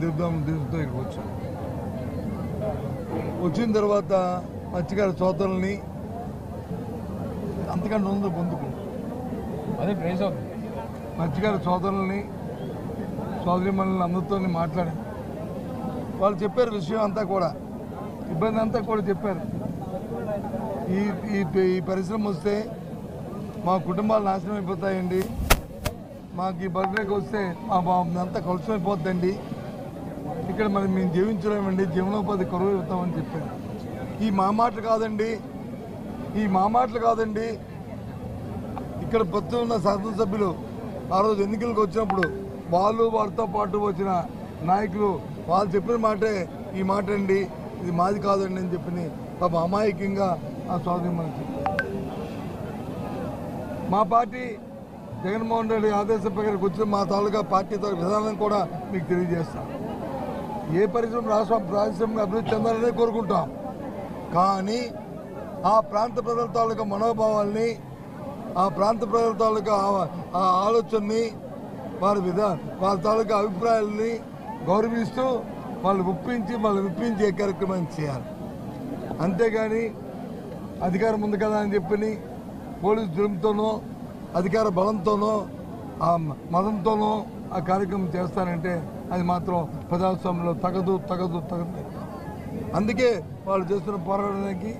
దీంతో ఇక్కడికి వచ్చాం. వచ్చిన తర్వాత మత్స్యకార సోదరుల్ని అంతకంటే ఉందో పొందుకు అదే ప్రైజ్ అవుతుంది. మత్స్యకార సోదరుల్ని సోదరిమణులని అందరితో మాట్లాడాను. వాళ్ళు చెప్పారు విషయం అంతా కూడా, ఇబ్బంది అంతా కూడా చెప్పారు. ఈ పరిశ్రమ వస్తే మా కుటుంబాలు నాశనం అయిపోతాయండి, మాకు ఈ బర్త్డేకి వస్తే మా అంతా కలుషమైపోద్దండి, ఇక్కడ మరి మేము జీవించలేమండి, జీవనోపాధి కరువు అవుతామని చెప్పారు. ఈ మా మాటలు కాదండి, ఇక్కడ ప్రతి ఉన్న శాసనసభ్యులు ఆ రోజు ఎన్నికలకు వచ్చినప్పుడు వాళ్ళతో పాటు వచ్చిన నాయకులు వాళ్ళు చెప్పిన మాటే ఈ మాట అండి, ఇది మాది కాదండి అని చెప్పి పాప అమాయకంగా ఆ సోదరి మనకి. మా పార్టీ జగన్మోహన్ రెడ్డి ఆదేశం ప్రకారం వచ్చిన మా తాలూకా పార్టీ విధానం కూడా మీకు తెలియజేస్తాం. ఏ పరిశ్రమ రాష్ట్రం అభివృద్ధి చెందాలనే కోరుకుంటాం, కానీ ఆ ప్రాంత ప్రజల తాలూకా మనోభావాల్ని, ఆ ప్రాంత ప్రజల తాలూకా ఆ ఆలోచనని, వాళ్ళ తాలూకా అభిప్రాయాలని గౌరవిస్తూ వాళ్ళు విప్పించే కార్యక్రమం చేయాలి. అంతేగాని అధికారం ఉంది కదా అని చెప్పి పోలీసు జులుంతోనో అధికార బలంతోనో ఆ మతంతోనో ఆ కార్యక్రమం చేస్తారంటే అది మాత్రం ప్రజాస్వామ్యంలో తగదు. అందుకే వాళ్ళు చేస్తున్న పోరాటానికి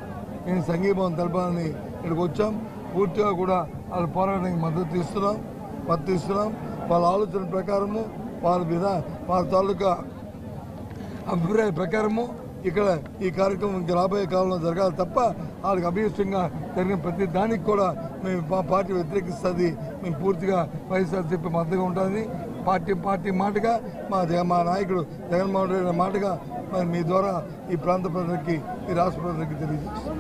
నేను సంఘీభావం తెలపాలని ఇక్కడికి వచ్చాం. పూర్తిగా కూడా వాళ్ళ పోరాటానికి మద్దతు ఇస్తున్నాం. వాళ్ళ ఆలోచన ప్రకారము, వాళ్ళ తాలూకా అభిప్రాయ ప్రకారము ఇక్కడ ఈ కార్యక్రమం రాబోయే కాలంలో జరగాలి తప్ప వాళ్ళకి అభీష్టంగా జరిగిన ప్రతి దానికి కూడా మేము మా పార్టీ వ్యతిరేకిస్తుంది. మేము పూర్తిగా వైఎస్ఆర్సీపీ మద్దతుగా ఉంటుంది. పార్టీ మాటగా మా నాయకుడు జగన్మోహన్ రెడ్డి మాటగా మరి మీ ద్వారా ఈ ప్రాంత ప్రజలకి, ఈ రాష్ట్ర ప్రజలకి తెలియజేస్తాం.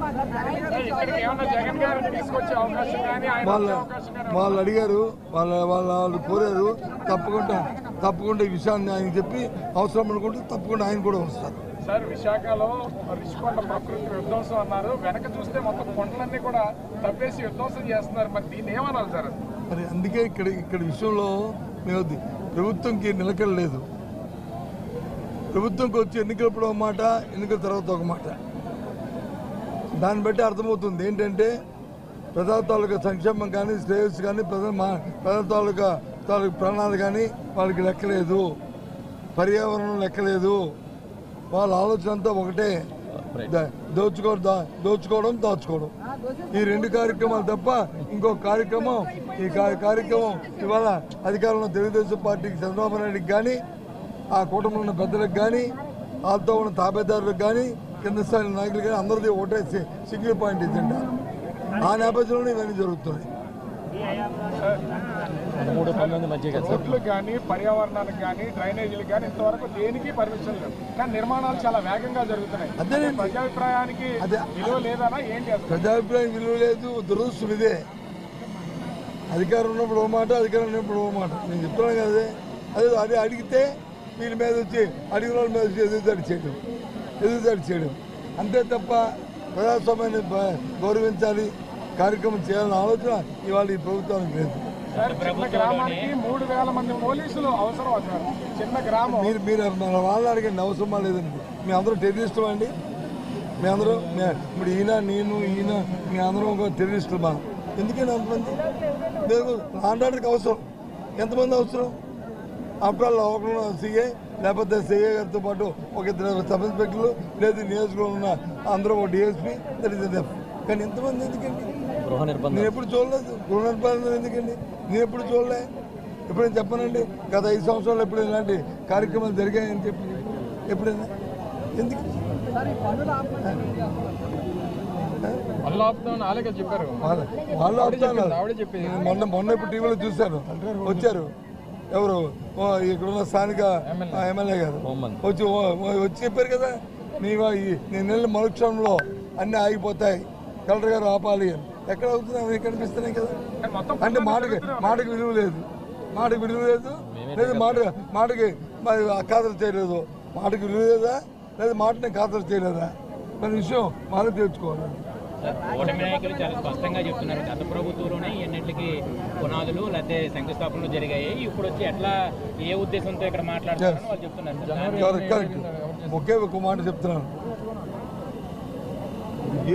వాళ్ళు అడిగారు, వాళ్ళు కోరారు, తప్పకుండా ఈ విషయాన్ని ఆయన చెప్పి అవసరం అనుకుంటే తప్పకుండా ఆయన కూడా వస్తారు. సార్, విశాఖలో రిషికొండ ప్రకృతి విధ్వంసం అన్నారు, వెనక చూస్తే మొత్తం కొండలన్నీ కూడా తప్పేసి విధ్వంసం చేస్తున్నారు. మరి దీన్ని ఏమన్నారు సార్? మరి అందుకే ఇక్కడ విషయంలో మేము ప్రభుత్వంకి నిలకడ లేదు. ప్రభుత్వంకి వచ్చి ఎన్నికలప్పుడు ఒక మాట, ఎన్నికల తర్వాత ఒక మాట. దాన్ని బట్టి అర్థమవుతుంది ఏంటంటే ప్రజల తాలూకా సంక్షేమం కానీ, శ్రేయస్సు కానీ, ప్రజల తాలూకా ప్రాణాలు కానీ వాళ్ళకి లెక్కలేదు, పర్యావరణం లెక్కలేదు. వాళ్ళ ఆలోచన అంతా ఒకటే, దోచుకోవడం, దాచుకోవడం. ఈ రెండు కార్యక్రమాలు తప్ప ఇంకొక కార్యక్రమం ఈ కార్యక్రమం ఇవాళ అధికారంలో తెలుగుదేశం పార్టీకి, చంద్రబాబు నాయుడికి కానీ, ఆ కూటమిలో ఉన్న పెద్దలకు కానీ, వాళ్ళతో ఉన్న తాబేదారులకు కానీ, కింద స్థాయి నాయకులు కానీ అందరిది ఒకటే సింగిల్ పాయింట్ ఇదంట. ఆ నేపథ్యంలో ఇవన్నీ జరుగుతున్నాయి. రోడ్లు కానీ, పర్యావరణానికి కానీ, డ్రైనేజీలకు కానీ ఇంతవరకు దేనికి పర్మిషన్ లేదు, కానీ నిర్మాణాలు చాలా వేగంగా జరుగుతున్నాయి. అదే ప్రజాభిప్రాయానికి విలువ లేదనా ఏంటి? ప్రజాభిప్రాయం విలువ లేదు, దురదృష్టం ఇదే. అధికారం ఉన్నప్పుడు ఓ మాట, అధికారం ఉన్నప్పుడు ఓ మాట. నేను చెప్తున్నాను కదా, అదే అడిగితే వీళ్ళ మీద వచ్చి అడిగిన వాళ్ళ మీద వచ్చి ఎదురుదాడి చేయడం అంతే తప్ప ప్రజాస్వామ్యాన్ని గౌరవించాలి, కార్యక్రమం చేయాలన్న ఆలోచన ఇవాళ ఈ ప్రభుత్వానికి లేదు. గ్రామానికి 3000 మంది పోలీసులు అవసరం అన్నారు. చిన్న గ్రామం. మీరు మన వాళ్ళని అడిగండి, అవసరమా లేదండి. మీ అందరూ టెర్రరిస్టులు అండి, మీ అందరూ ఇప్పుడు ఈయన మీ అందరూ ఒక టెర్రరిస్టులు. మా ఎందుకంటే అంతమంది ఆండాడికి అవసరం, ఎంతమంది అవసరం? అప్పుడు ఒకరు సీఏ, లేకపోతే సీఏ గారితో పాటు ఒక 2 సబ్ ఇన్స్పెక్టర్లు, లేదు నియోజకవర్గంలో ఉన్న అందరూ ఒక డిఎస్పీ, తెలియదు. కానీ ఎంతమంది ఎందుకండి? నేను ఎప్పుడు చూడలేదు. గృహ నిర్బంధం ఎందుకండి? నేను ఎప్పుడు చూడలే. ఎప్పుడైనా చెప్పనండి గత 5 సంవత్సరాలు ఎప్పుడు ఇలాంటి కార్యక్రమాలు జరిగాయని చెప్పి ఎప్పుడైనా ఎందుకు వాళ్ళు చెప్పారు? వాళ్ళు ఆపుతాను. మొన్న ఇప్పుడు టీవీలో చూశాను, వచ్చారు ఎవరు ఇక్కడున్న స్థానిక ఎమ్మెల్యే గారు వచ్చి చెప్పారు కదా, నేను నెల మరుక్షణంలో అన్నీ ఆగిపోతాయి, కలెక్టర్ గారు ఆపాలి అని. ఎక్కడ అవుతుంది? అవి కనిపిస్తున్నాయి కదా. అంటే మాటకి విలువ లేదు, లేదు మాటకి ఖాతరు చేయలేదు. మాటకి విలువ లేదా, లేదా మాటని ఖాతరు చేయలేదా? మన విషయం మాకు తెచ్చుకోవాలి. కూటమి నాయకులు చాలా స్పష్టంగా చెప్తున్నారు, గత ప్రభుత్వంలోనే ఎన్నింటికి పునాదులు లేకపోతే శంకుస్థాపనలు జరిగాయి, ఇప్పుడు వచ్చి ఎట్లా ఏ ఉద్దేశంతో ఇక్కడ మాట్లాడుతున్నారని వాళ్ళు చెప్తున్నారు. ఒకే ఒక మాట చెప్తున్నాను,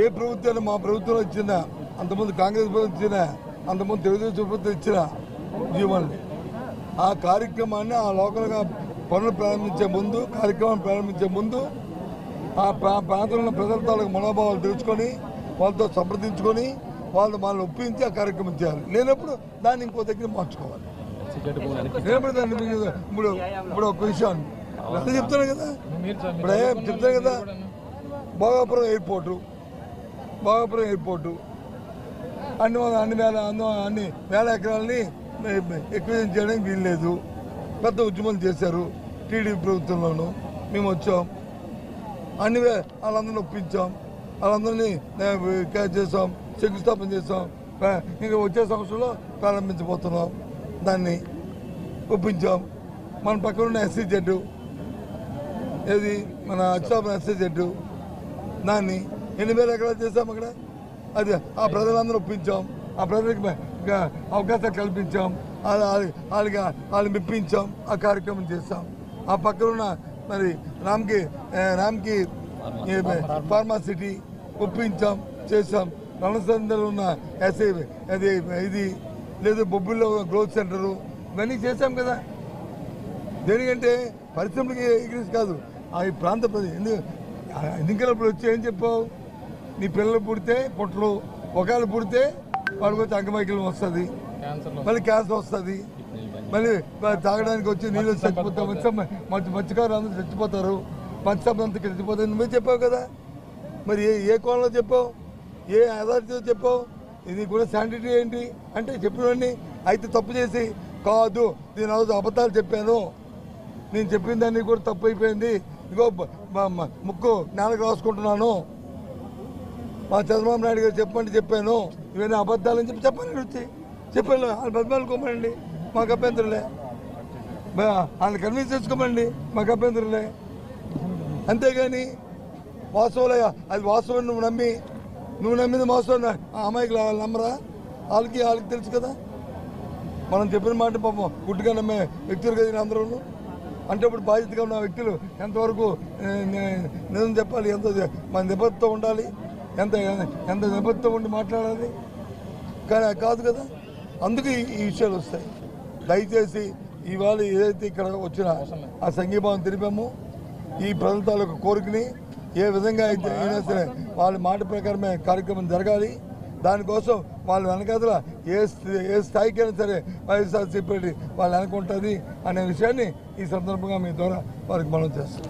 ఏ ప్రభుత్వాన్ని మా ప్రభుత్వం ఇచ్చిందా, అంతకుముందు కాంగ్రెస్ ప్రభుత్వం ఇచ్చినా, అంతకుముందు తెలుగుదేశం ప్రభుత్వం ఇచ్చిన జీవనాన్ని ఆ కార్యక్రమాన్ని ఆ లోకల్గా పనులు ప్రారంభించే ముందు ఆ ప్రాంతంలో ప్రజల తాలూకు మనోభావాలు తెలుసుకొని వాళ్ళతో సంప్రదించుకొని వాళ్ళు ఒప్పించి ఆ కార్యక్రమం చేయాలి. లేనప్పుడు దాన్ని ఇంకో దగ్గర మార్చుకోవాలి. లేనప్పుడు దాన్ని ఇప్పుడు ఒక విషయాన్ని అదే చెప్తాను కదా, ఇప్పుడు చెప్తాను కదా, భోగాపురం ఎయిర్పోర్టు అన్ని వేల ఎకరాలని ఎక్విజిషన్ చేయడానికి వీల్లేదు. పెద్ద ఉద్యమం చేశారు టీడీపీ ప్రభుత్వంలోనూ. మేము వచ్చాం, వాళ్ళందరినీ ఒప్పించాం, వాళ్ళందరినీ క్యాచ్ చేసాం, శంకుస్థాపన చేసాం. ఇంకా వచ్చే సంవత్సరంలో ప్రారంభించబోతున్నాం. దాన్ని ఒప్పించాం. మన పక్కన ఉన్న ఎస్సీ జెడ్ ఏది మన అచ్చాపురం ఎస్సీ జెడ్ దాన్ని 8,000 ఎకరాలు చేసాం. అక్కడ అది ఆ ప్రజలందరూ ఒప్పించాం, ఆ ప్రజలకు అవకాశాలు కల్పించాం, వాళ్ళని మెప్పించాం, ఆ కార్యక్రమం చేస్తాం. ఆ పక్కన ఉన్న మరి రామ్కి ఫార్మాసిటీ ఒప్పించాం, చేసాం. రణసందలో ఉన్న ఎస్ఐ ఇది లేదు, బొబ్బుల్లో గ్రోత్ సెంటరు, ఇవన్నీ చేసాం కదా. దేనికంటే పరిశ్రమలకి ఎగ్రీస్ కాదు, ఆ ప్రాంత ఎన్నికలప్పుడు వచ్చి ఏం చెప్పావు, నీ పిల్లలు పుడితే పొట్లు, ఒకవేళ పుడితే వాడికి వచ్చి అంగమైకల్యం వస్తుంది, మళ్ళీ క్యాన్సర్ వస్తుంది, మళ్ళీ తాగడానికి వచ్చి నీళ్ళు చచ్చిపోతాం, మత్స్యకారులు అందరూ చచ్చిపోతారు, మత్స్యం అంతా చచ్చిపోతారు. నువ్వే చెప్పావు కదా. మరి ఏ కోణంలో చెప్పావు, ఏ అథారిటీతో చెప్పావు, ఇది కూడా శానిటీ ఏంటి అంటే చెప్పినవన్నీ. అయితే తప్పు చేసి కాదు, నేను రోజు అబద్ధాలు చెప్పాను, నేను చెప్పిన దాన్ని కూడా తప్పు అయిపోయింది, ఇగో ముక్కు నేలకు రాసుకుంటున్నాను, మా చంద్రబాబు నాయుడు గారు చెప్పాను, ఇవన్నీ అబద్ధాలని చెప్పండి, వచ్చి చెప్పాను. వాళ్ళు బతిమాలుకోమండి, మాకు అభ్యంతరులే, వాళ్ళని కన్విన్స్ చేసుకోమండి, మాకు అభ్యంతరులే. అంతేగాని వాస్తవాలే, అది వాస్తవం నువ్వు నమ్మింది వాస్తవం, ఆ అమ్మాయికి వాళ్ళు నమ్మరా? వాళ్ళకి తెలుసు కదా. మనం చెప్పిన మాట పాపం గుడ్డుగా నమ్మే వ్యక్తులు కదా అందరూ. అంటే ఇప్పుడు బాధ్యతగా ఉన్న వ్యక్తులు ఎంతవరకు నిజం చెప్పాలి, ఎంత మన నిబద్ధత ఉండాలి, ఎంత నిబద్ధత ఉండి మాట్లాడాలి, కానీ కాదు కదా. అందుకే ఈ విషయాలు వస్తాయి. దయచేసి ఇవాళ ఏదైతే ఇక్కడ వచ్చిన ఆ సంఘీభావం తెలిపామో, ఈ ప్రజల తాలూకు కోరికని ఏ విధంగా అయితే అయినా సరే వాళ్ళ మాట ప్రకారమే కార్యక్రమం జరగాలి. దానికోసం వాళ్ళ వెనకాతల ఏ స్థాయికైనా సరే వైఎస్ఆర్సీపీ వాళ్ళు అనుకుంటుంది అనే విషయాన్ని ఈ సందర్భంగా మీ ద్వారా వారికి మనం చేస్తాం.